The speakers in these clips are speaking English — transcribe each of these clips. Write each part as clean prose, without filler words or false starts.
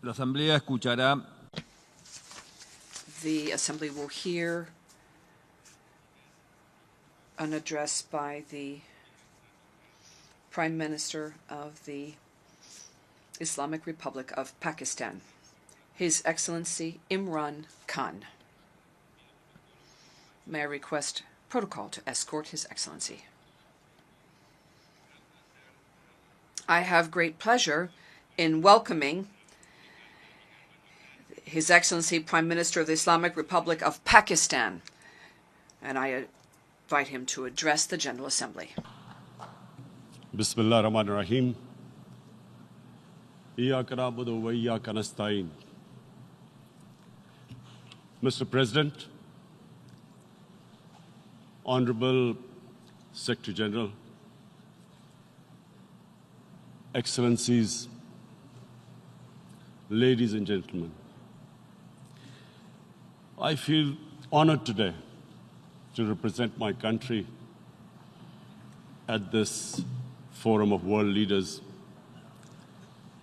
La Asamblea escuchará. The Assembly will hear an address by the Prime Minister of the Islamic Republic of Pakistan, His Excellency Imran Khan. May I request protocol to escort His Excellency. I have great pleasure in welcoming His Excellency Prime Minister of the Islamic Republic of Pakistan, and I invite him to address the General Assembly. Bismillah ar-Rahman ar-Rahim. Iyyaka na'budu wa iyyaka nasta'in. Mr. President, Honorable Secretary General, Excellencies, ladies and gentlemen, I feel honored today to represent my country at this forum of world leaders,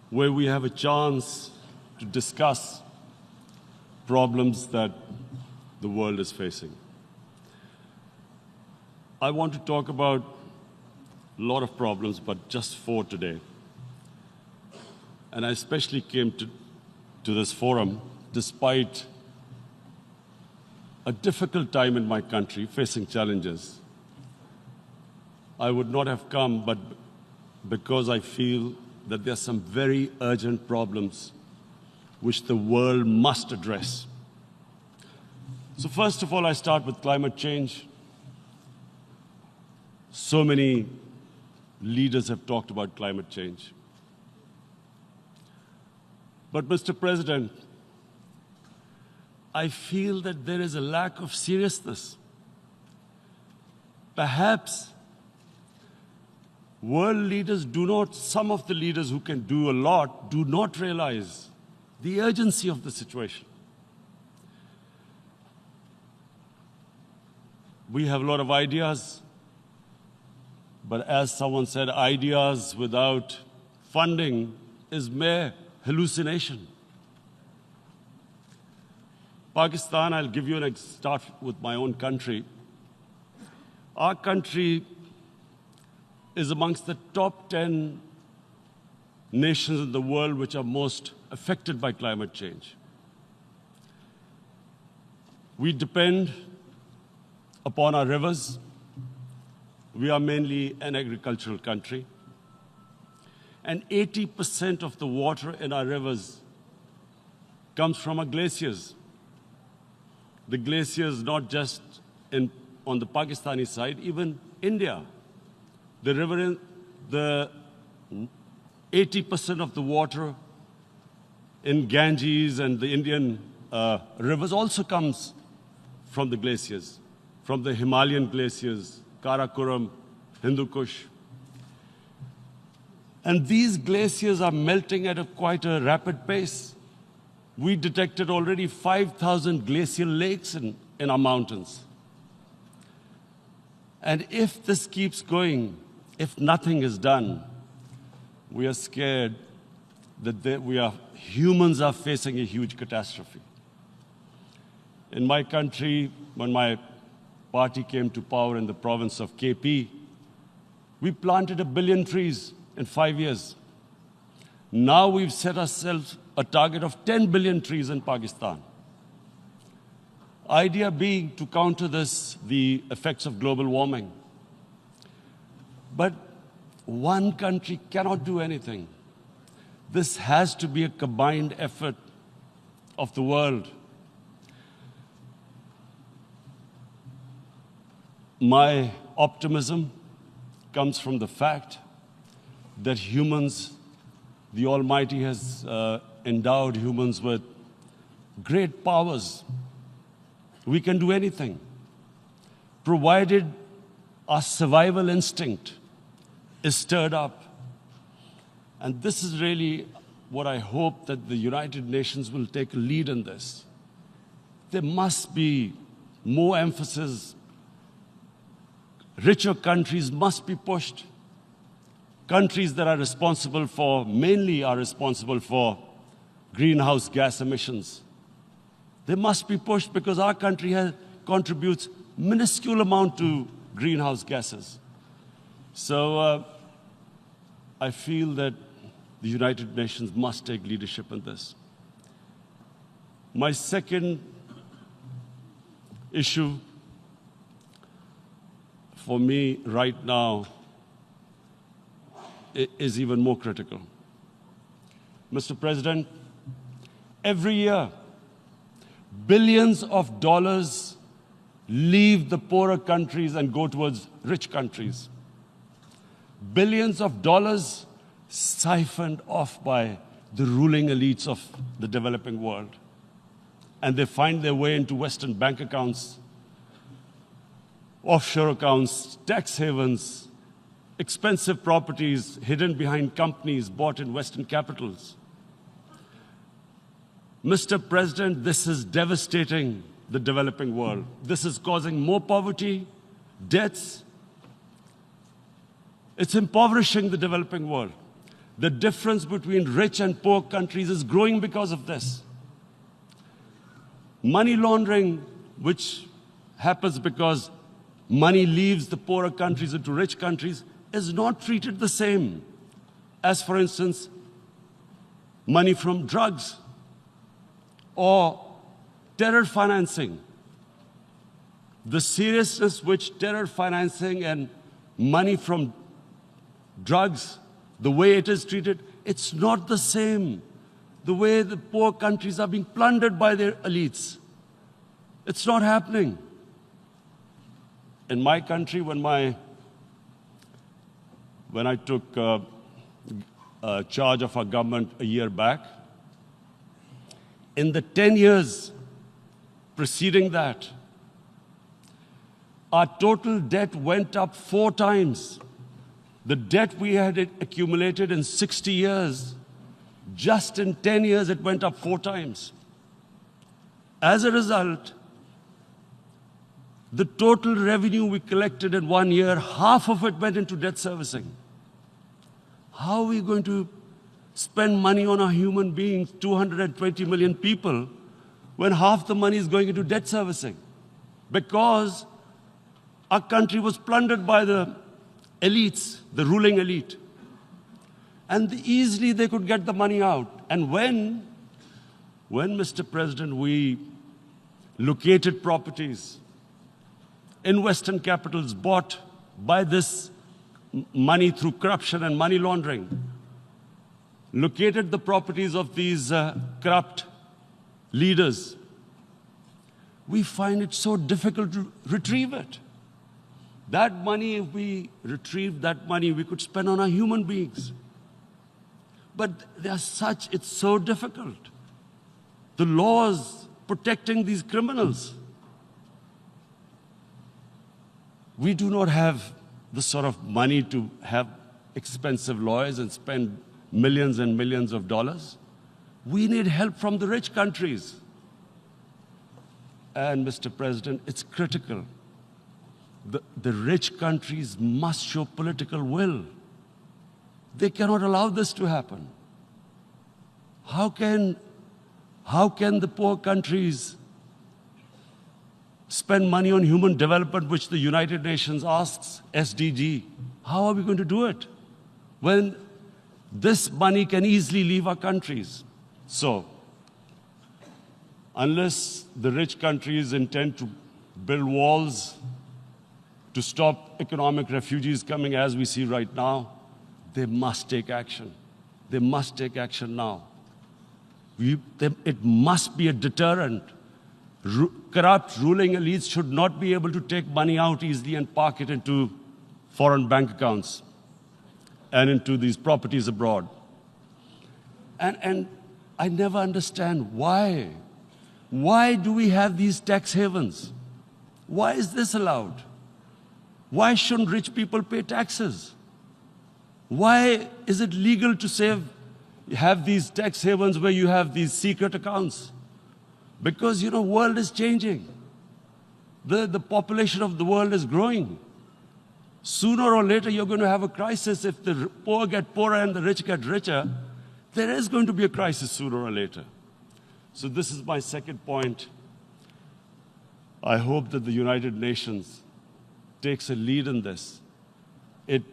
where we have a chance to discuss problems that the world is facing. I want to talk about a lot of problems, but just 4 today. And I especially came to this forum despite a difficult time in my country, facing challenges. I would not have come, but because I feel that there are some very urgent problems which the world must address. So first of all, I start with climate change. So many leaders have talked about climate change. But Mr. President, I feel that there is a lack of seriousness. Perhaps world leaders some of the leaders who can do a lot, do not realize the urgency of the situation. We have a lot of ideas, but as someone said, ideas without funding is mere hallucination. Pakistan, I'll give you start with my own country. Our country is amongst the top 10 nations in the world which are most affected by climate change. We depend upon our rivers. We are mainly an agricultural country. And 80% of the water in our rivers comes from our glaciers. The glaciers, not just on the Pakistani side, even India. The river, the 80% of the water in Ganges and the Indian rivers also comes from the glaciers, from the Himalayan glaciers, Karakoram, Hindu Kush. And these glaciers are melting at quite a rapid pace. We detected already 5,000 glacial lakes in our mountains. And if this keeps going, if nothing is done, we are scared that humans are facing a huge catastrophe. In my country, when my party came to power in the province of KP, we planted 1 billion trees in 5 years. Now we've set ourselves a target of 10 billion trees in Pakistan. Idea being to counter the effects of global warming. But one country cannot do anything. This has to be a combined effort of the world. My optimism comes from the fact that humans, the Almighty has endowed humans with great powers. We can do anything, provided our survival instinct is stirred up. And this is really what I hope that the United Nations will take a lead in this. There must be more emphasis. Richer countries must be pushed. Countries that are responsible for greenhouse gas emissions. They must be pushed because our country contributes minuscule amount to greenhouse gases. So I feel that the United Nations must take leadership in this. My second issue for me right now is even more critical. Mr. President, every year, billions of dollars leave the poorer countries and go towards rich countries. Billions of dollars siphoned off by the ruling elites of the developing world. And they find their way into Western bank accounts, offshore accounts, tax havens, expensive properties hidden behind companies bought in Western capitals. Mr. President, this is devastating the developing world. This is causing more poverty, debts. It's impoverishing the developing world. The difference between rich and poor countries is growing because of this. Money laundering, which happens because money leaves the poorer countries into rich countries, is not treated the same as, for instance, money from drugs or terror financing. The seriousness which terror financing and money from drugs, the way it is treated, it's not the same. The way the poor countries are being plundered by their elites. It's not happening. In my country, when I took charge of our government a year back, in the 10 years preceding that, our total debt went up 4 times. The debt we had accumulated in 60 years, just in 10 years, it went up 4 times. As a result, the total revenue we collected in 1 year, half of it went into debt servicing. How are we going to spend money on our human beings, 220 million people, when half the money is going into debt servicing? Because our country was plundered by the elites, the ruling elite. And easily they could get the money out. And when, Mr. President, we located properties in Western capitals bought by this money through corruption and money laundering, located the properties of these corrupt leaders, we find it so difficult to retrieve it. That money, if we retrieved that money, we could spend on our human beings. But it's so difficult. The laws protecting these criminals. We do not have the sort of money to have expensive lawyers and spend millions and millions of dollars. We need help from the rich countries. And, Mr. President, it's critical. The rich countries must show political will. They cannot allow this to happen. How can the poor countries spend money on human development, which the United Nations asks, SDG? How are we going to do it when this money can easily leave our countries? So, unless the rich countries intend to build walls to stop economic refugees coming as we see right now, they must take action. They must take action now. It must be a deterrent. Corrupt ruling elites should not be able to take money out easily and park it into foreign bank accounts and into these properties abroad. And I never understand why. Why do we have these tax havens? Why is this allowed? Why shouldn't rich people pay taxes? Why is it legal to have these tax havens where you have these secret accounts? Because, the world is changing. The population of the world is growing. Sooner or later, you're going to have a crisis. If the poor get poorer and the rich get richer, there is going to be a crisis sooner or later. So this is my second point. I hope that the United Nations takes a lead in this. It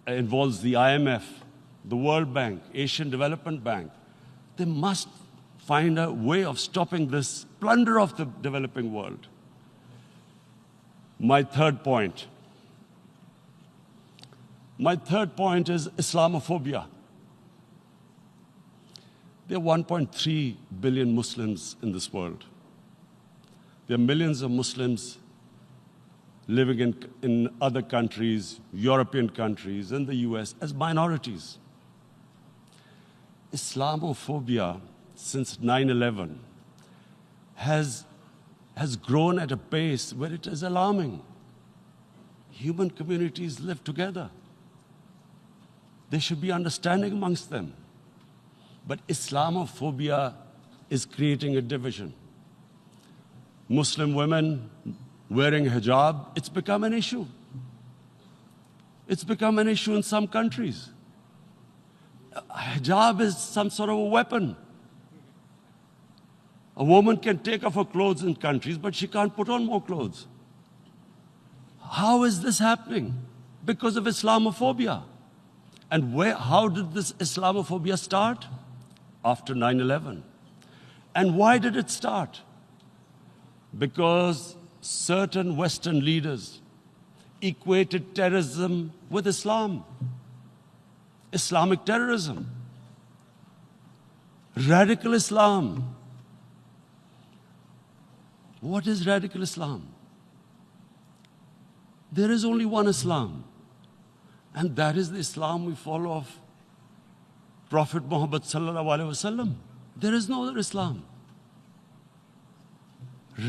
involves the IMF, the World Bank, Asian Development Bank. They must find a way of stopping this plunder of the developing world. My third point is Islamophobia. There are 1.3 billion Muslims in this world. There are millions of Muslims living in other countries, European countries, in the US, as minorities. Islamophobia, since 9/11, has grown at a pace where it is alarming. Human communities live together. There should be understanding amongst them. But Islamophobia is creating a division. Muslim women wearing hijab, it's become an issue. It's become an issue in some countries. Hijab is some sort of a weapon. A woman can take off her clothes in countries, but she can't put on more clothes. How is this happening? Because of Islamophobia. And how did this Islamophobia start? After 9/11. And why did it start? Because certain Western leaders equated terrorism with Islam. Islamic terrorism. Radical Islam. What is radical Islam? There is only one Islam. And that is the Islam we follow of Prophet Muhammad sallallahu alaihi wasallam. There is no other Islam.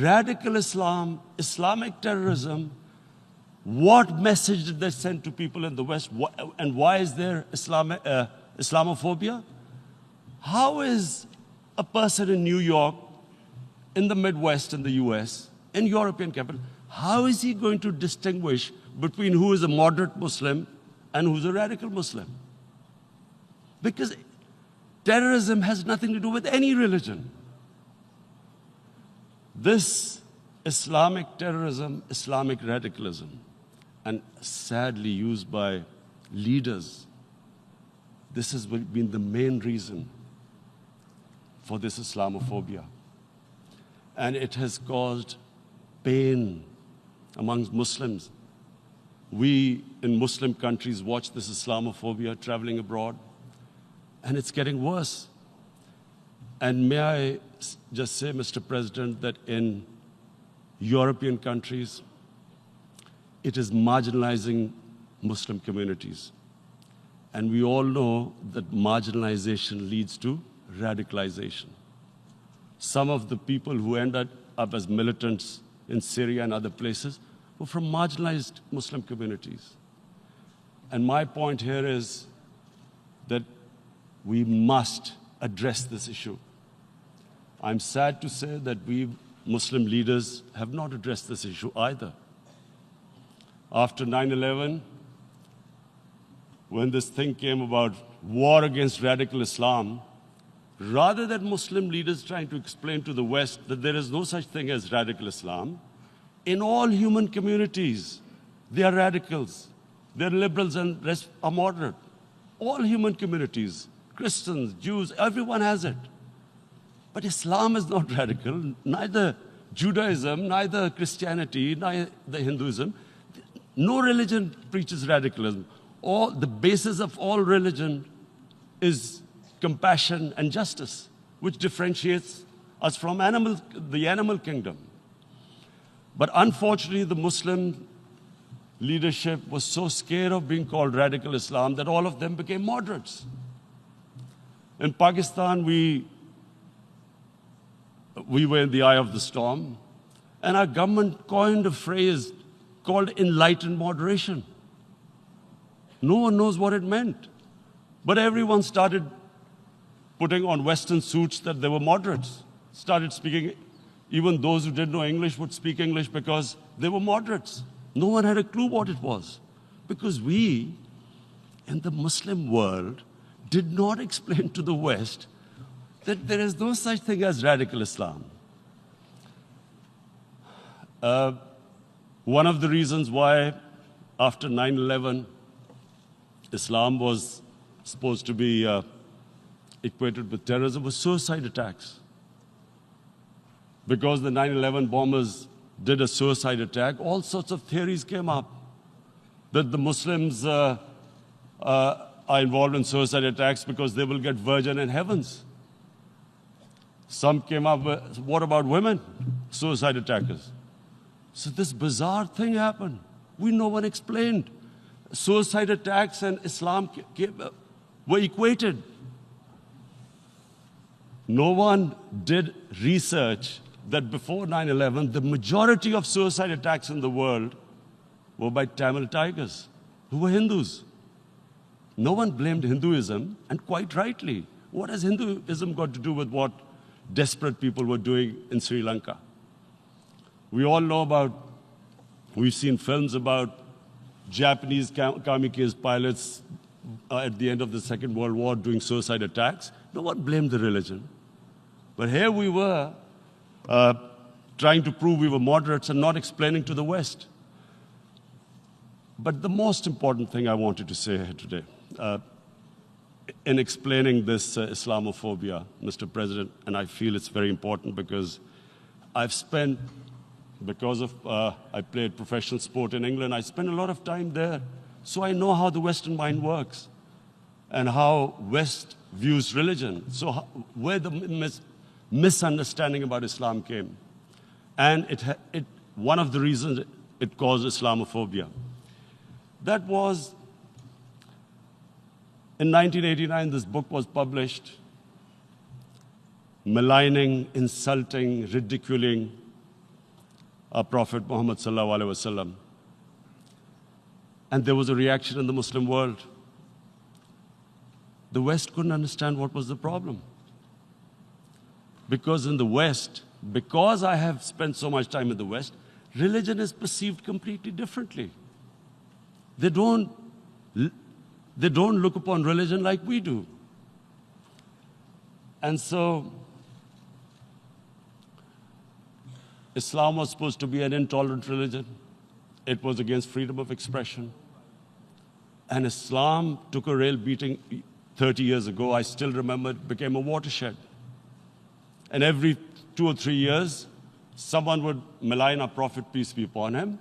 Radical Islam, Islamic terrorism, what message did they send to people in the West? And why is there Islamophobia? How is a person in New York, in the Midwest, in the US, in European capital, how is he going to distinguish between who is a moderate Muslim and who's a radical Muslim? Because terrorism has nothing to do with any religion. This Islamic terrorism, Islamic radicalism, and sadly used by leaders, this has been the main reason for this Islamophobia. And it has caused pain amongst Muslims. We in Muslim countries watch this Islamophobia traveling abroad, and it's getting worse. And may I just say, Mr. President, that in European countries, it is marginalizing Muslim communities. And we all know that marginalization leads to radicalization. Some of the people who ended up as militants in Syria and other places were from marginalized Muslim communities. And my point here is that we must address this issue. I'm sad to say that we Muslim leaders have not addressed this issue either. After 9/11, when this thing came about war against radical Islam, rather than Muslim leaders trying to explain to the West that there is no such thing as radical Islam, in all human communities, they are radicals. They're liberals and rest are moderate. All human communities, Christians, Jews, everyone has it. But Islam is not radical, neither Judaism, neither Christianity, neither Hinduism. No religion preaches radicalism. The basis of all religion is compassion and justice, which differentiates us from the animal kingdom. But unfortunately, the Muslim leadership was so scared of being called radical Islam that all of them became moderates. In Pakistan, we were in the eye of the storm, and our government coined a phrase called enlightened moderation. No one knows what it meant. But everyone started putting on Western suits that they were moderates, started speaking. Even those who didn't know English would speak English because they were moderates. No one had a clue what it was. Because we, in the Muslim world, did not explain to the West that there is no such thing as radical Islam. One of the reasons why after 9/11, Islam was supposed to be equated with terrorism was suicide attacks. Because the 9/11 bombers did a suicide attack, all sorts of theories came up that the Muslims are involved in suicide attacks because they will get virgin in heavens. Some came up with, what about women, suicide attackers? So this bizarre thing happened. No one explained. Suicide attacks and Islam were equated. No one did research that before 9/11, the majority of suicide attacks in the world were by Tamil tigers, who were Hindus. No one blamed Hinduism, and quite rightly. What has Hinduism got to do with what desperate people were doing in Sri Lanka? We all know we've seen films about Japanese kamikaze pilots at the end of the Second World War doing suicide attacks. No one blamed the religion. But here we were trying to prove we were moderates and not explaining to the West. But the most important thing I wanted to say here today, in explaining this Islamophobia, Mr. President, and I feel it's very important because I played professional sport in England, I spent a lot of time there, so I know how the Western mind works and how West views religion. So where the misunderstanding about Islam came. And one of the reasons it caused Islamophobia. That was, in 1989, this book was published, maligning, insulting, ridiculing our Prophet Muhammad sallallahu alaihi wasallam. And there was a reaction in the Muslim world. The West couldn't understand what was the problem. Because in the West, because I have spent so much time in the West, religion is perceived completely differently. They don't look upon religion like we do. And so, Islam was supposed to be an intolerant religion. It was against freedom of expression. And Islam took a real beating 30 years ago. I still remember it became a watershed. And every 2 or 3 years, someone would malign our Prophet, peace be upon him.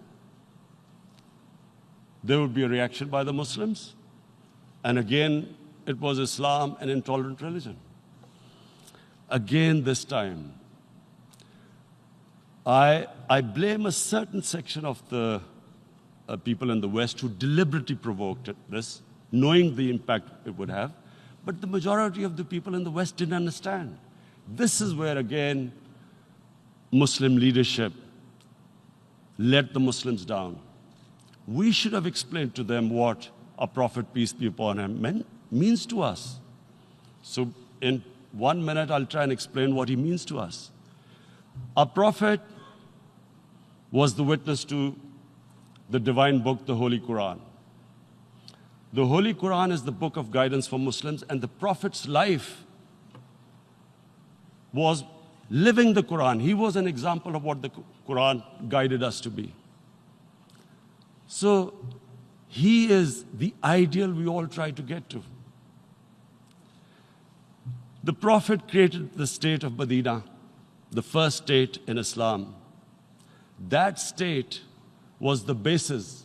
There would be a reaction by the Muslims. And again, it was Islam, an intolerant religion. Again, this time, I blame a certain section of the people in the West who deliberately provoked this, knowing the impact it would have. But the majority of the people in the West didn't understand. This is where, again, Muslim leadership let the Muslims down. We should have explained to them what our Prophet, peace be upon him, means to us. So in 1 minute, I'll try and explain what he means to us. Our Prophet was the witness to the divine book, the Holy Quran. The Holy Quran is the book of guidance for Muslims, and the Prophet's life was living the Quran. He was an example of what the Quran guided us to be. So he is the ideal we all try to get to. The Prophet created the state of Medina, the first state in Islam. That state was the basis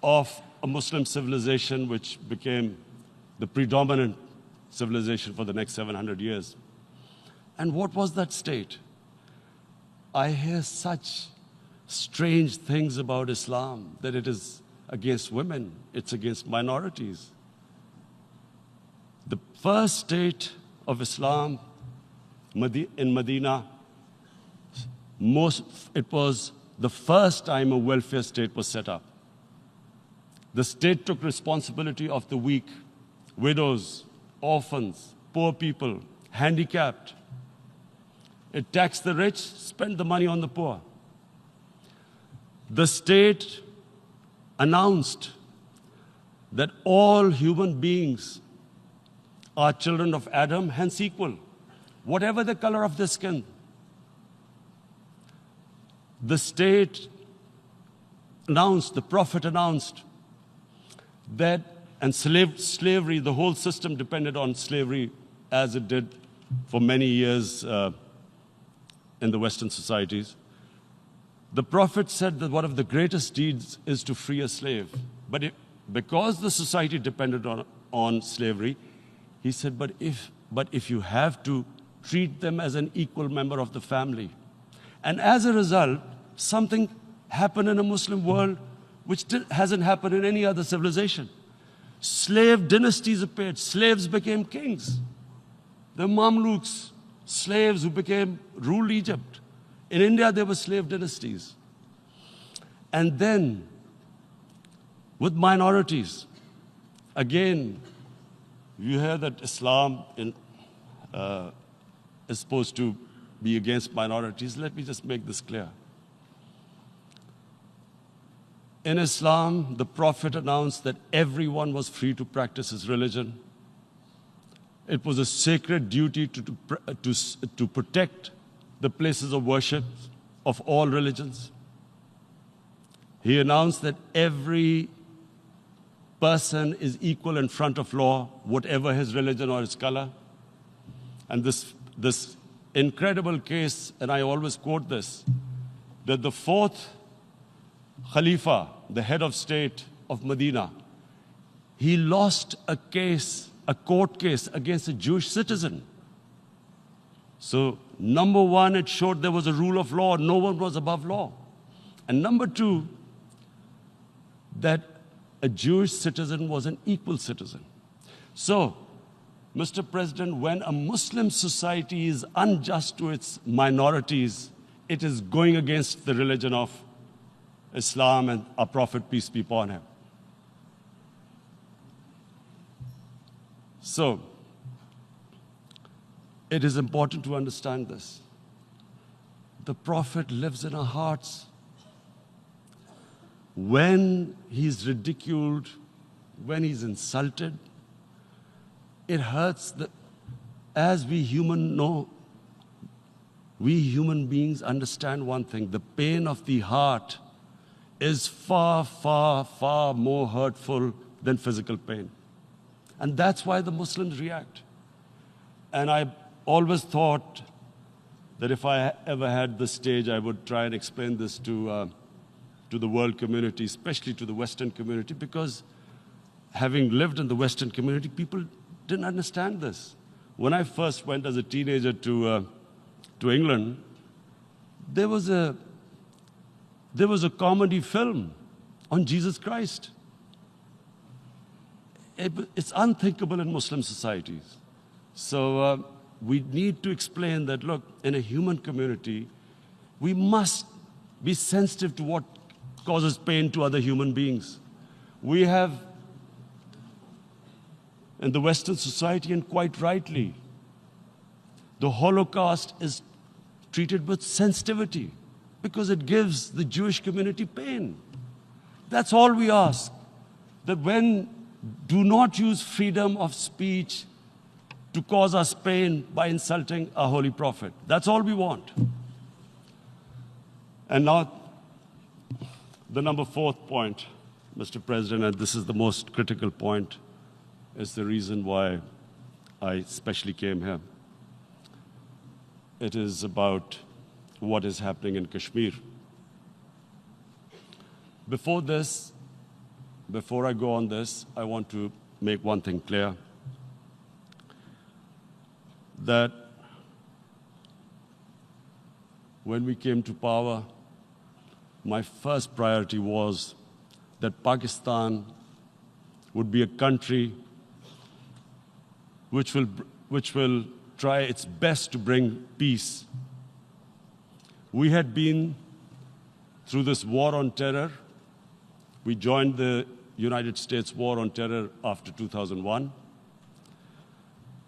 of a Muslim civilization which became the predominant civilization for the next 700 years. And what was that state? I hear such strange things about Islam, that it is against women, it's against minorities. The first state of Islam in Medina, it was the first time a welfare state was set up. The state took responsibility of the weak, widows, orphans, poor people, handicapped. It taxed the rich, spent the money on the poor. The state announced that all human beings are children of Adam, hence equal, whatever the color of their skin. The state announced, the Prophet announced that, and slavery, the whole system depended on slavery as it did for many years in the Western societies. The Prophet said that one of the greatest deeds is to free a slave. But because the society depended on slavery, he said, but if you have to treat them as an equal member of the family. And as a result, something happened in a Muslim world which hasn't happened in any other civilization. Slave dynasties appeared. Slaves became kings. The Mamluks, slaves who ruled Egypt. In India, there were slave dynasties. And then, with minorities, again, you hear that Islam is supposed to be against minorities. Let me just make this clear. In Islam, the Prophet announced that everyone was free to practice his religion. It was a sacred duty to protect the places of worship of all religions. He announced that every person is equal in front of law, whatever his religion or his color. And this incredible case, and I always quote this, that the fourth Khalifa, the head of state of Medina, he lost a court case against a Jewish citizen. So, number one, it showed there was a rule of law, no one was above law. And number two, that a Jewish citizen was an equal citizen. So, Mr. President, when a Muslim society is unjust to its minorities, it is going against the religion of Islam and our Prophet, peace be upon him. So, it is important to understand this. The Prophet lives in our hearts. When he's ridiculed, when he's insulted, it hurts. As we human beings understand one thing, the pain of the heart is far, far, far more hurtful than physical pain. And that's why the Muslims react. And I always thought that if I ever had the stage, I would try and explain this to the world community, especially to the Western community, because having lived in the Western community, people didn't understand this. When I first went as a teenager to England, there was a comedy film on Jesus Christ. It's unthinkable in Muslim societies. So we need to explain that, look, in a human community, we must be sensitive to what causes pain to other human beings. We have, in the Western society, and quite rightly, the Holocaust is treated with sensitivity because it gives the Jewish community pain. That's all we ask. That do not use freedom of speech to cause us pain by insulting our holy prophet. That's all we want. And now, the number fourth point, Mr. President, and this is the most critical point, is the reason why I especially came here. It is about what is happening in Kashmir. Before I go on this, I want to make one thing clear, that when we came to power, my first priority was that Pakistan would be a country which will try its best to bring peace. We had been through this war on terror. We joined the United States war on terror after 2001.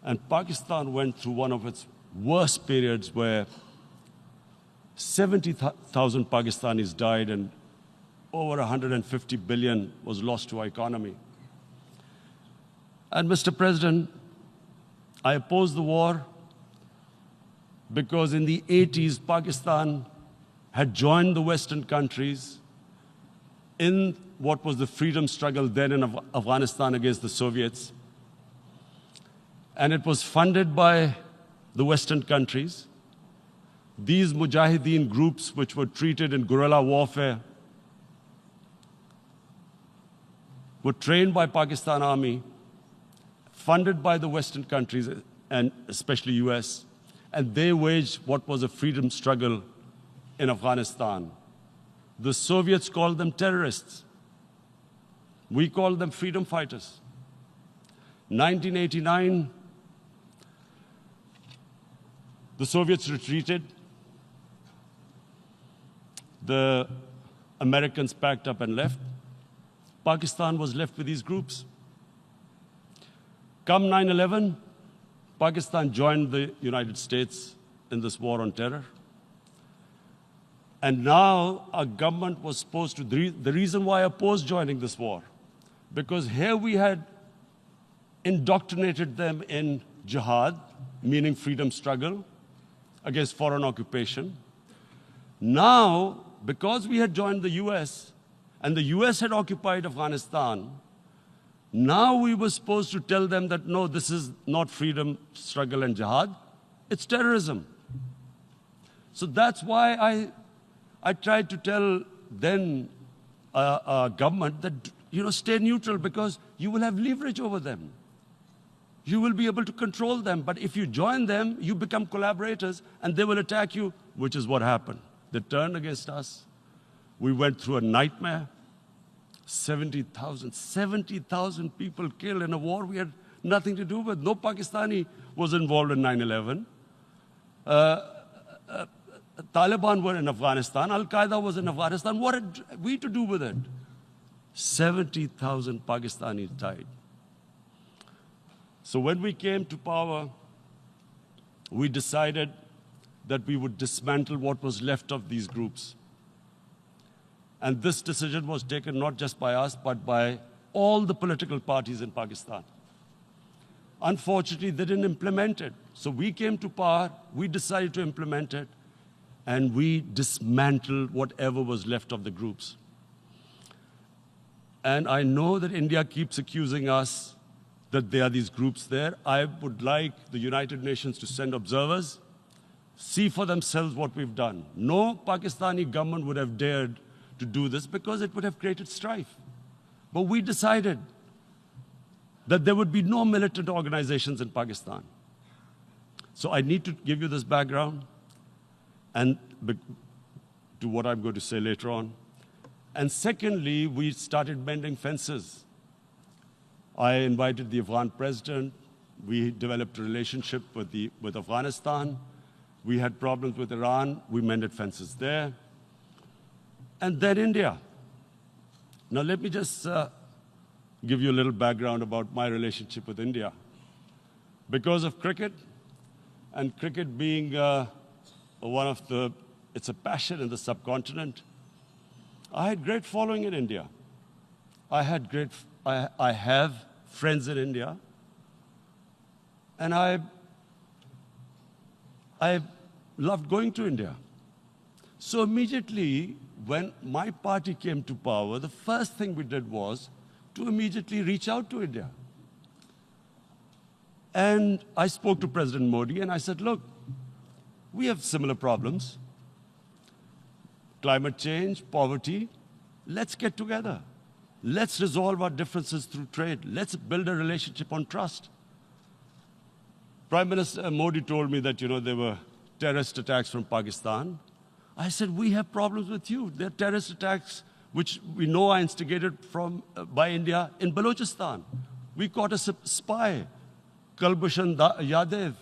And Pakistan went through one of its worst periods where 70,000 Pakistanis died and over 150 billion was lost to our economy. And Mr. President, I opposed the war because in the 80s, Pakistan had joined the Western countries in what was the freedom struggle then in Afghanistan against the Soviets. And it was funded by the Western countries. These Mujahideen groups, which were treated in guerrilla warfare, were trained by Pakistan Army, funded by the Western countries, and especially US, and they waged what was a freedom struggle in Afghanistan. The Soviets called them terrorists. We called them freedom fighters. 1989, the Soviets retreated. The Americans packed up and left. Pakistan was left with these groups. Come 9/11, Pakistan joined the United States in this war on terror. And now our government was supposed to, the reason why I opposed joining this war, because here we had indoctrinated them in jihad, meaning freedom struggle against foreign occupation. Now, because we had joined the US, and the US had occupied Afghanistan, now we were supposed to tell them that, no, this is not freedom struggle and jihad, it's terrorism. So that's why I tried to tell then government that, stay neutral because you will have leverage over them. You will be able to control them. But if you join them, you become collaborators and they will attack you, which is what happened. They turned against us. We went through a nightmare. 70,000 people killed in a war we had nothing to do with. No Pakistani was involved in 9/11. Taliban were in Afghanistan. Al-Qaeda was in Afghanistan. What had we to do with it? 70,000 Pakistanis died. So when we came to power, we decided that we would dismantle what was left of these groups. And this decision was taken not just by us, but by all the political parties in Pakistan. Unfortunately, they didn't implement it. So we came to power, we decided to implement it, and we dismantled whatever was left of the groups. And I know that India keeps accusing us that there are these groups there. I would like the United Nations to send observers, see for themselves what we've done. No Pakistani government would have dared to do this because it would have created strife. But we decided that there would be no militant organizations in Pakistan. So I need to give you this background and to what I'm going to say later on. And secondly, we started mending fences. I invited the Afghan president. We developed a relationship with Afghanistan. We had problems with Iran. We mended fences there. And then India. Now let me just give you a little background about my relationship with India. Because of cricket, and cricket being it's a passion in the subcontinent, I had great following in India. I have friends in India. And I loved going to India. So immediately, when my party came to power, the first thing we did was to immediately reach out to India. And I spoke to President Modi and I said, look, we have similar problems. Climate change, poverty, let's get together. Let's resolve our differences through trade. Let's build a relationship on trust. Prime Minister Modi told me that, there were terrorist attacks from Pakistan. I said, we have problems with you. There are terrorist attacks which we know are instigated by India in Balochistan. We caught a spy, Kulbhushan Yadav,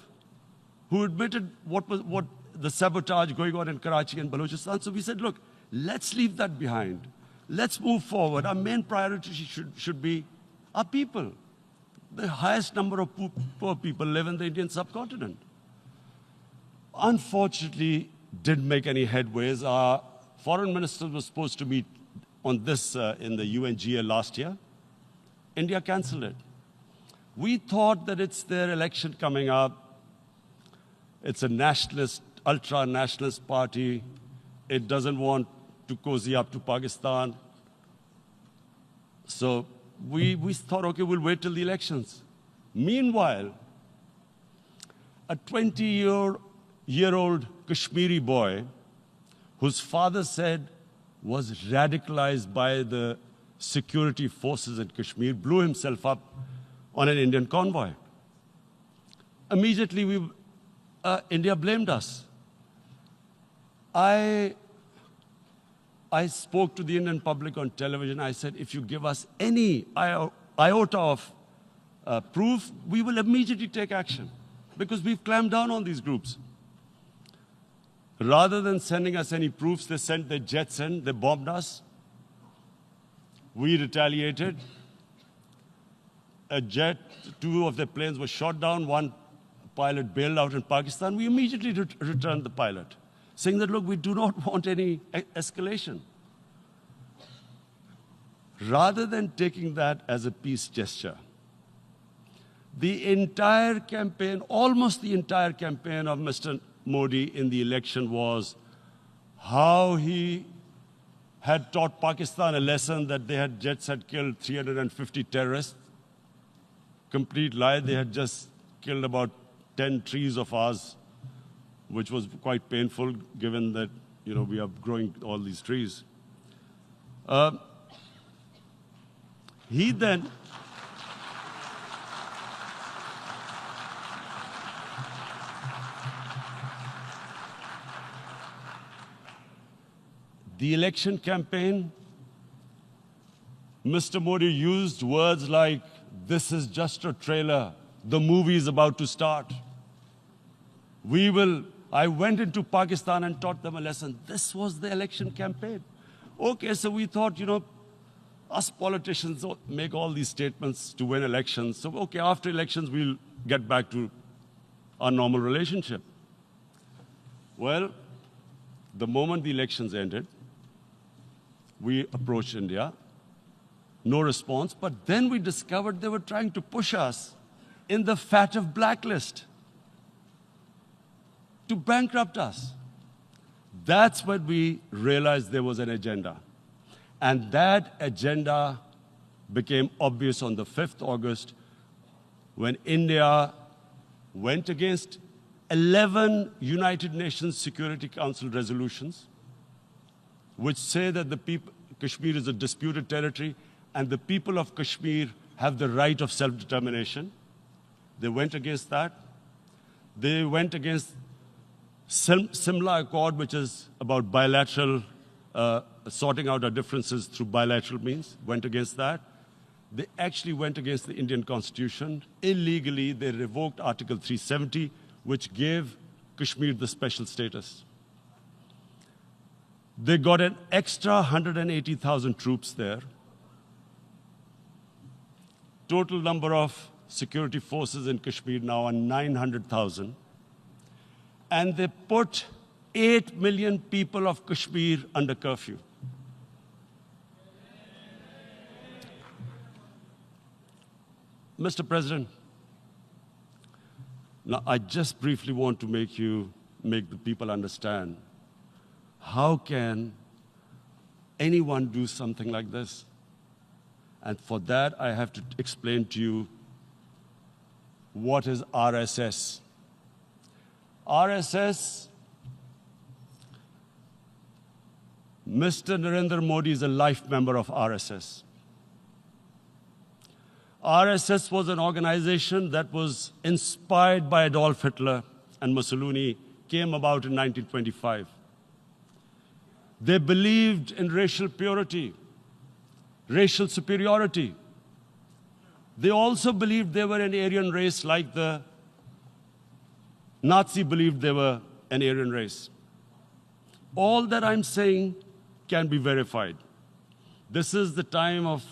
who admitted what the sabotage going on in Karachi and Balochistan. So we said, look, let's leave that behind. Let's move forward. Our main priority should be our people. The highest number of poor people live in the Indian subcontinent. Unfortunately, didn't make any headways. Our foreign minister was supposed to meet on this in the UNGA last year. India cancelled it. We thought that it's their election coming up. It's a nationalist, ultra-nationalist party. It doesn't want to cozy up to Pakistan. So we thought, okay, we'll wait till the elections. Meanwhile, a 20-year-old Kashmiri boy, whose father said was radicalized by the security forces in Kashmir, blew himself up on an Indian convoy. Immediately, India blamed us. I spoke to the Indian public on television. I said, if you give us any iota of proof, we will immediately take action, because we've clamped down on these groups. Rather than sending us any proofs, they sent their jets in, they bombed us. We retaliated. A jet, 2 of their planes were shot down, 1 pilot bailed out in Pakistan. We immediately returned the pilot, saying that, look, we do not want any escalation. Rather than taking that as a peace gesture, the entire campaign, almost the entire campaign of Mr. Modi in the election was how he had taught Pakistan a lesson that jets had killed 350 terrorists. Complete lie. They had just killed about 10 trees of ours, which was quite painful given that, we are growing all these trees. He then the election campaign, Mr. Modi used words like, this is just a trailer, the movie is about to start. I went into Pakistan and taught them a lesson. This was the election campaign. Okay, so we thought, us politicians make all these statements to win elections. So, okay, after elections, we'll get back to our normal relationship. Well, the moment the elections ended, we approached India. No response. But then we discovered they were trying to push us in the FATF blacklist to bankrupt us. That's when we realized there was an agenda. And that agenda became obvious on the 5th August when India went against 11 United Nations Security Council resolutions which say that Kashmir is a disputed territory and the people of Kashmir have the right of self-determination. They went against that. They went against Simla Accord, which is about bilateral, sorting out our differences through bilateral means, went against that. They actually went against the Indian Constitution. Illegally, they revoked Article 370, which gave Kashmir the special status. They got an extra 180,000 troops there. Total number of security forces in Kashmir now are 900,000. And they put 8 million people of Kashmir under curfew. Mr. President, now I just briefly want to make the people understand, how can anyone do something like this? And for that, I have to explain to you what is RSS. RSS, Mr. Narendra Modi is a life member of RSS. RSS was an organization that was inspired by Adolf Hitler and Mussolini, came about in 1925. They believed in racial purity, racial superiority. They also believed they were an Aryan race like the Nazi believed they were an Aryan race. All that I'm saying can be verified. This is the time of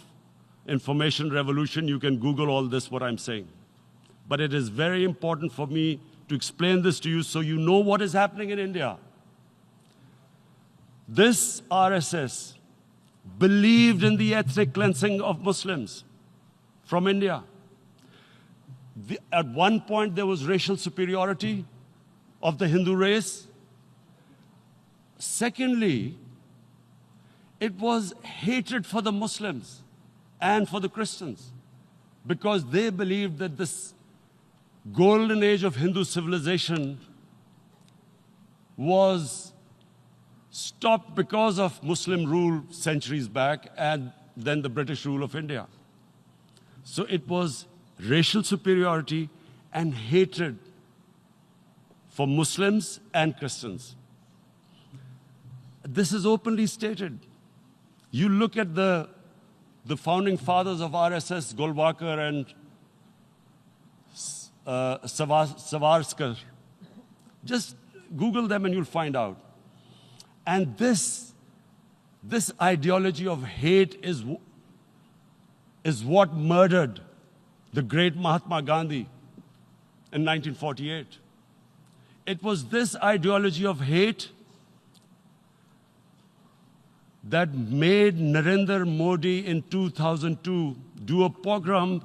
information revolution. You can Google all this, what I'm saying. But it is very important for me to explain this to you so you know what is happening in India. This RSS believed in the ethnic cleansing of Muslims from India. At one point, there was racial superiority of the Hindu race. Secondly, it was hatred for the Muslims and for the Christians, because they believed that this golden age of Hindu civilization was stopped because of Muslim rule centuries back and then the British rule of India. So it was racial superiority and hatred for Muslims and Christians. This is openly stated. You look at the founding fathers of RSS, Golwalkar and Savarkar. Just Google them and you'll find out. And this ideology of hate is what murdered the great Mahatma Gandhi in 1948. It was this ideology of hate that made Narendra Modi in 2002 do a pogrom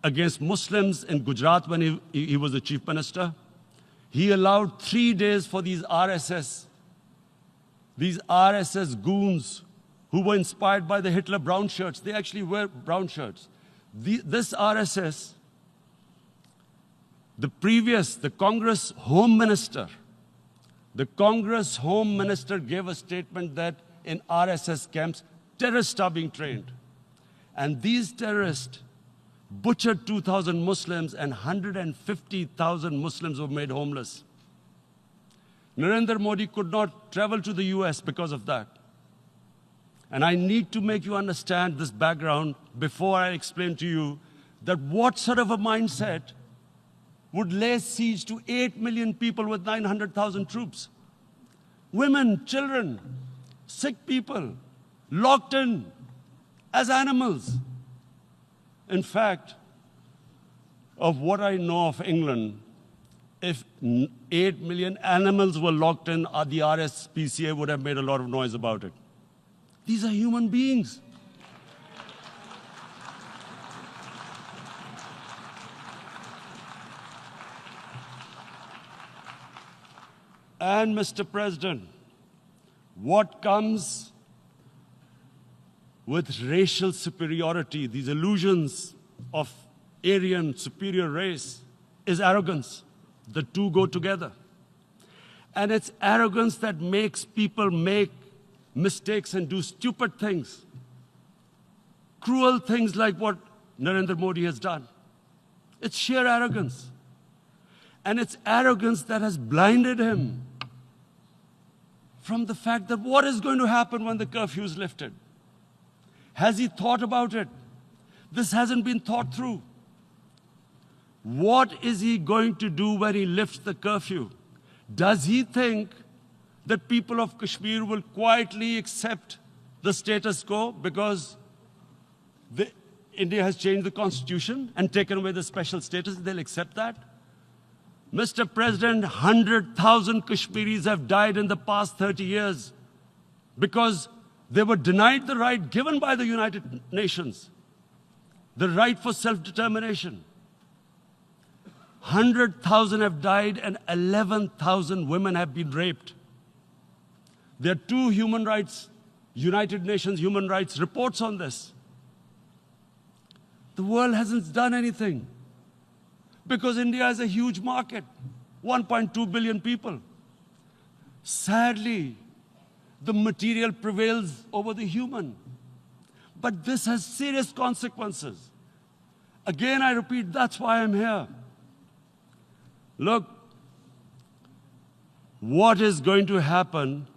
against Muslims in Gujarat when he was the chief minister. He allowed 3 days for these RSS goons who were inspired by the Hitler brown shirts. They actually wear brown shirts. This RSS, the Congress Home Minister gave a statement that in RSS camps, terrorists are being trained. And these terrorists butchered 2,000 Muslims and 150,000 Muslims were made homeless. Narendra Modi could not travel to the US because of that. And I need to make you understand this background before I explain to you that what sort of a mindset would lay siege to 8 million people with 900,000 troops. Women, children, sick people, locked in as animals. In fact, of what I know of England, if 8 million animals were locked in, the RSPCA would have made a lot of noise about it. These are human beings. And Mr. President, what comes with racial superiority, these illusions of Aryan superior race, is arrogance. The two go together. And it's arrogance that makes people make mistakes and do stupid things. Cruel things like what Narendra Modi has done. It's sheer arrogance. And it's arrogance that has blinded him from the fact that what is going to happen when the curfew is lifted. Has he thought about it? This hasn't been thought through. What is he going to do when he lifts the curfew? Does he think that people of Kashmir will quietly accept the status quo because India has changed the constitution and taken away the special status? They'll accept that? Mr. President, 100,000 Kashmiris have died in the past 30 years because they were denied the right given by the United Nations, the right for self-determination. 100,000 have died and 11,000 women have been raped. There are 2 human rights, United Nations human rights reports on this. The world hasn't done anything because India is a huge market, 1.2 billion people. Sadly, the material prevails over the human. But this has serious consequences. Again, I repeat, that's why I'm here. Look, what is going to happen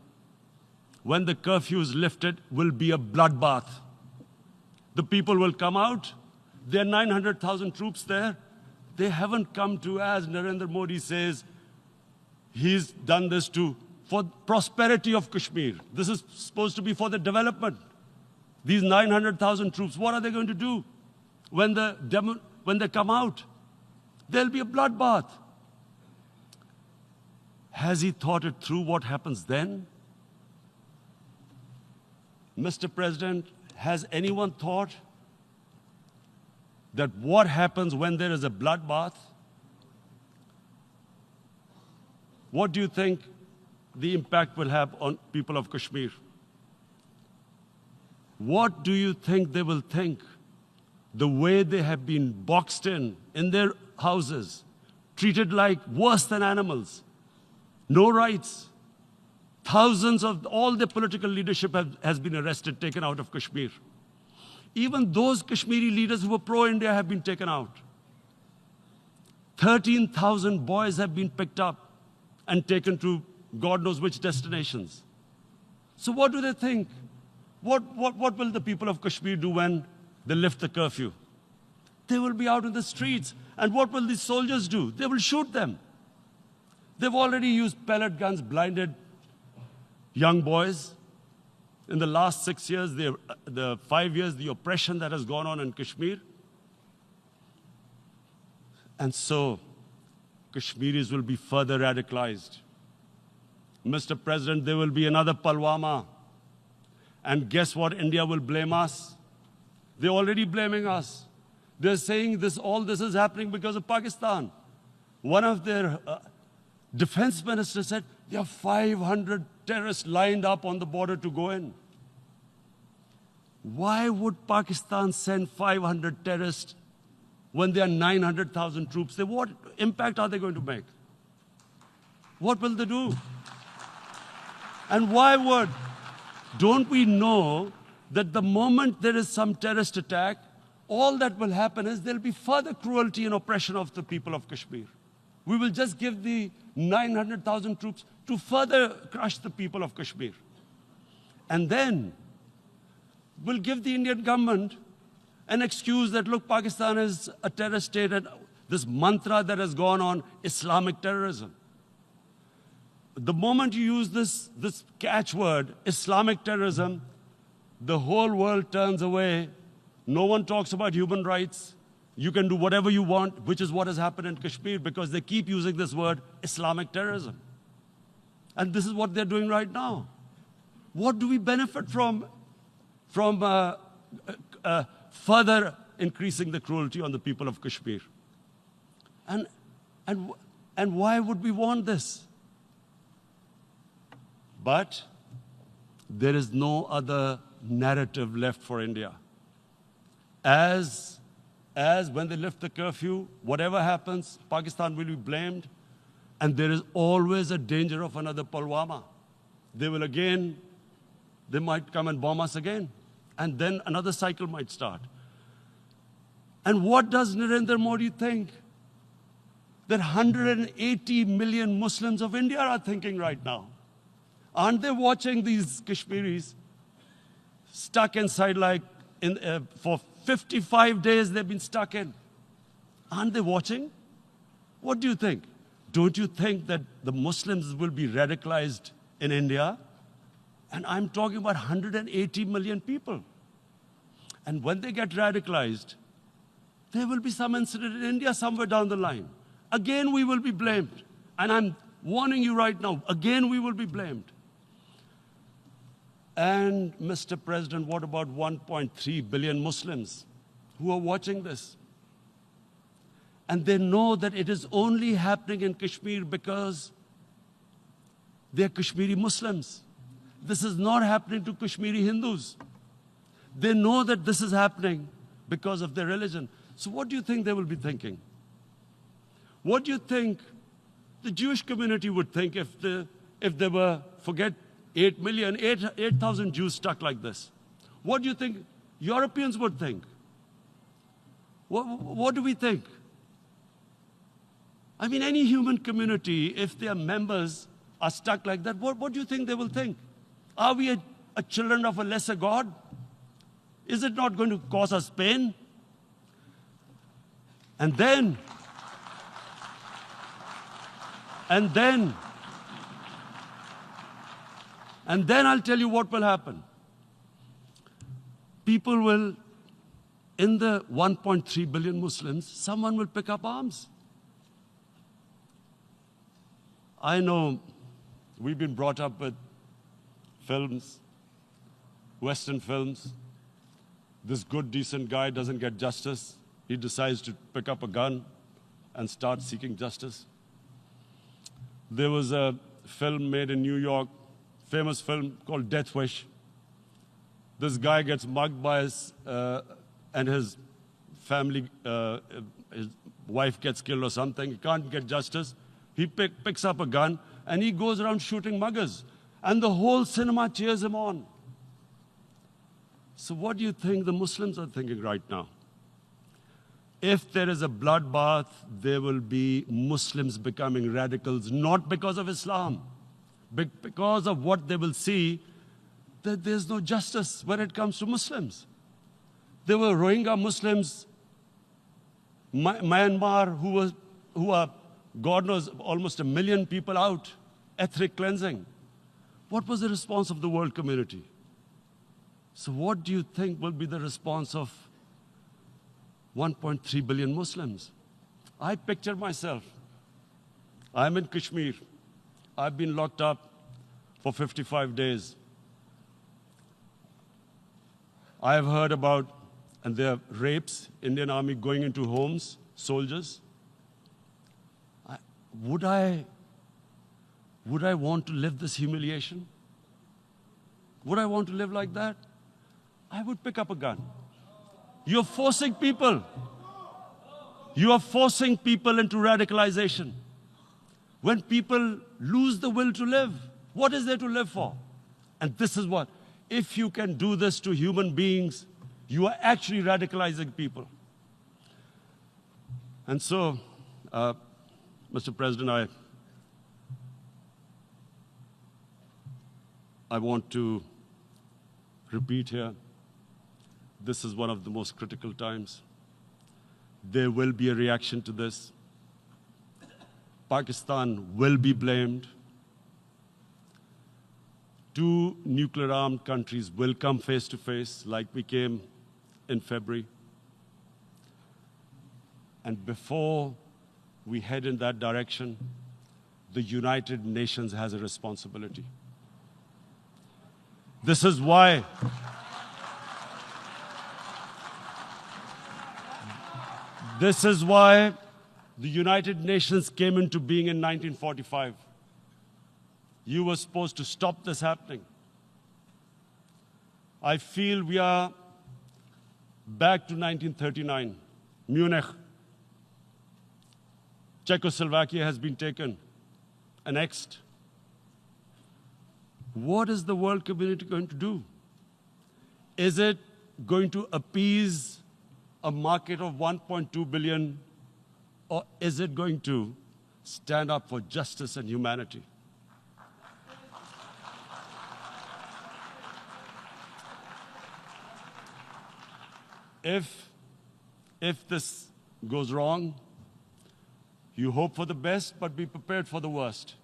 when the curfew is lifted will be a bloodbath. The people will come out. There are 900,000 troops there. They haven't come to, as Narendra Modi says, he's done this for prosperity of Kashmir. This is supposed to be for the development. These 900,000 troops, what are they going to do when they come out? There'll be a bloodbath. Has he thought it through what happens then? Mr. President, has anyone thought that what happens when there is a bloodbath? What do you think the impact will have on people of Kashmir? What do you think they will think? The way they have been boxed in their houses, treated like worse than animals, no rights. Thousands of all the political leadership has been arrested, taken out of Kashmir. Even those Kashmiri leaders who were pro-India have been taken out. 13,000 boys have been picked up and taken to God knows which destinations. So what do they think? What will the people of Kashmir do when they lift the curfew? They will be out in the streets. And what will these soldiers do? They will shoot them. They've already used pellet guns, blinded young boys. In the last 6 years, the 5 years, the oppression that has gone on in Kashmir. And so, Kashmiris will be further radicalized. Mr. President, there will be another Pulwama. And guess what? India will blame us. They're already blaming us. They're saying all this is happening because of Pakistan. One of their defense ministers said, there are 500 terrorists lined up on the border to go in. Why would Pakistan send 500 terrorists when there are 900,000 troops? What impact are they going to make? What will they do? And why would? Don't we know that the moment there is some terrorist attack, all that will happen is there'll be further cruelty and oppression of the people of Kashmir. We will just give the 900,000 troops to further crush the people of Kashmir. And then we'll give the Indian government an excuse that, look, Pakistan is a terrorist state, and this mantra that has gone on, Islamic terrorism. The moment you use this catchword, Islamic terrorism, the whole world turns away. No one talks about human rights. You can do whatever you want, which is what has happened in Kashmir, because they keep using this word, Islamic terrorism. And this is what they're doing right now. What do we benefit from further increasing the cruelty on the people of Kashmir? And why would we want this? But there is no other narrative left for India. As when they lift the curfew, whatever happens, Pakistan will be blamed, and there is always a danger of another Pulwama. They might come and bomb us again, and then another cycle might start. And what does Narendra Modi think? That 180 million Muslims of India are thinking right now. Aren't they watching these Kashmiris stuck inside for 55 days they've been stuck in? Aren't they watching? What do you think? Don't you think that the Muslims will be radicalized in India? And I'm talking about 180 million people. And when they get radicalized, there will be some incident in India somewhere down the line. Again, we will be blamed. And I'm warning you right now, again, we will be blamed. And, Mr. President, what about 1.3 billion Muslims who are watching this? And they know that it is only happening in Kashmir because they're Kashmiri Muslims. This is not happening to Kashmiri Hindus. They know that this is happening because of their religion. So what do you think they will be thinking? What do you think the Jewish community would think if there were, forget 8,000 Jews stuck like this? What do you think Europeans would think? What do we think? I mean, any human community, if their members are stuck like that, what do you think they will think? Are we a children of a lesser God? Is it not going to cause us pain? And then I'll tell you what will happen. People will, in the 1.3 billion Muslims, someone will pick up arms. I know we've been brought up with films, Western films. This good, decent guy doesn't get justice. he decides to pick up a gun and start seeking justice. There was a film made in New York, famous film called Death Wish. This guy gets mugged by and his family, his wife gets killed or something. He can't get justice. He picks up a gun and he goes around shooting muggers. And the whole cinema cheers him on. So what do you think the Muslims are thinking right now? If there is a bloodbath, there will be Muslims becoming radicals, not because of Islam, but because of what they will see, that there's no justice when it comes to Muslims. There were Rohingya Muslims, Myanmar, who are, God knows, almost 1 million people out, ethnic cleansing. What was the response of the world community? So what do you think will be the response of 1.3 billion Muslims? I picture myself. I'm in Kashmir. I've been locked up for 55 days. I have heard about, and there are rapes, Indian Army going into homes, soldiers. Would I want to live this humiliation? Would I want to live like that? I would pick up a gun. You're forcing people. You are forcing people into radicalization. When people lose the will to live, what is there to live for? And this is what, if you can do this to human beings, you are actually radicalizing people. And so, Mr. President, I want to repeat here, this is one of the most critical times. There will be a reaction to this. Pakistan will be blamed. 2 nuclear-armed countries will come face to face like we came in February. And before we head in that direction, the United Nations has a responsibility. This is why the United Nations came into being in 1945. You were supposed to stop this happening. I feel we are back to 1939, Munich. Czechoslovakia has been taken, annexed. What is the world community going to do? Is it going to appease a market of 1.2 billion, or is it going to stand up for justice and humanity? If this goes wrong, you hope for the best, but be prepared for the worst.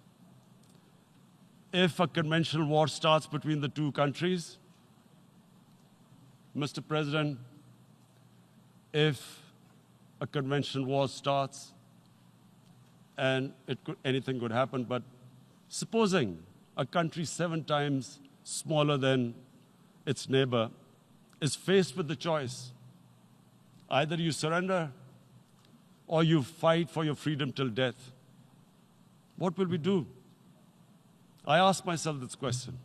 If a conventional war starts between the 2 countries, Mr. President, if a conventional war starts, and anything could happen, but supposing a country 7 times smaller than its neighbor is faced with the choice, either you surrender or you fight for your freedom till death, what will we do? I ask myself this question.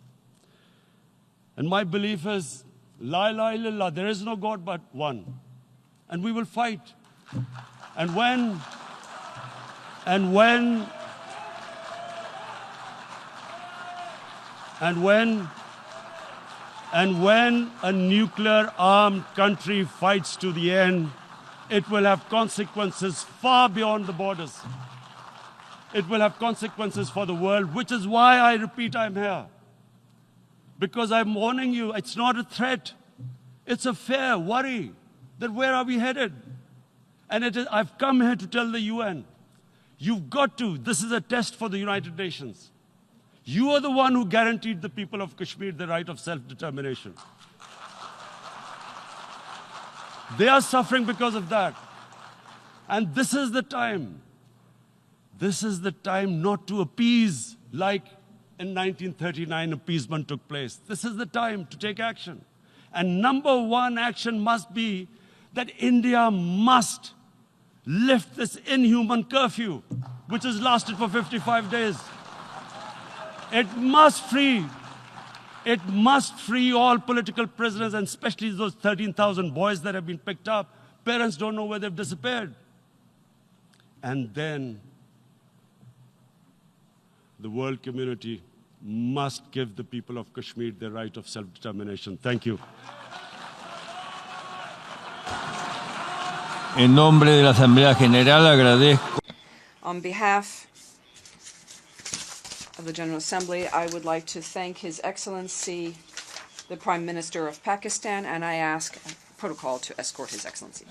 And my belief is, La ilaha illallah, there is no God but one. And we will fight. And when a nuclear-armed country fights to the end, it will have consequences far beyond the borders. It will have consequences for the world, which is why I repeat I'm here. Because I'm warning you, it's not a threat. It's a fair worry that where are we headed? And I've come here to tell the UN, you've got to, this is a test for the United Nations. You are the one who guaranteed the people of Kashmir the right of self-determination. They are suffering because of that. And this is the time. This is the time not to appease like in 1939 appeasement took place. This is the time to take action. And number 1 action must be that India must lift this inhuman curfew, which has lasted for 55 days. It must free all political prisoners, and especially those 13,000 boys that have been picked up. Parents don't know where they've disappeared. And then the world community must give the people of Kashmir the right of self-determination. Thank you. En nombre de la Asamblea General agradezco. On behalf of the General Assembly, I would like to thank His Excellency, the Prime Minister of Pakistan, and I ask protocol to escort His Excellency.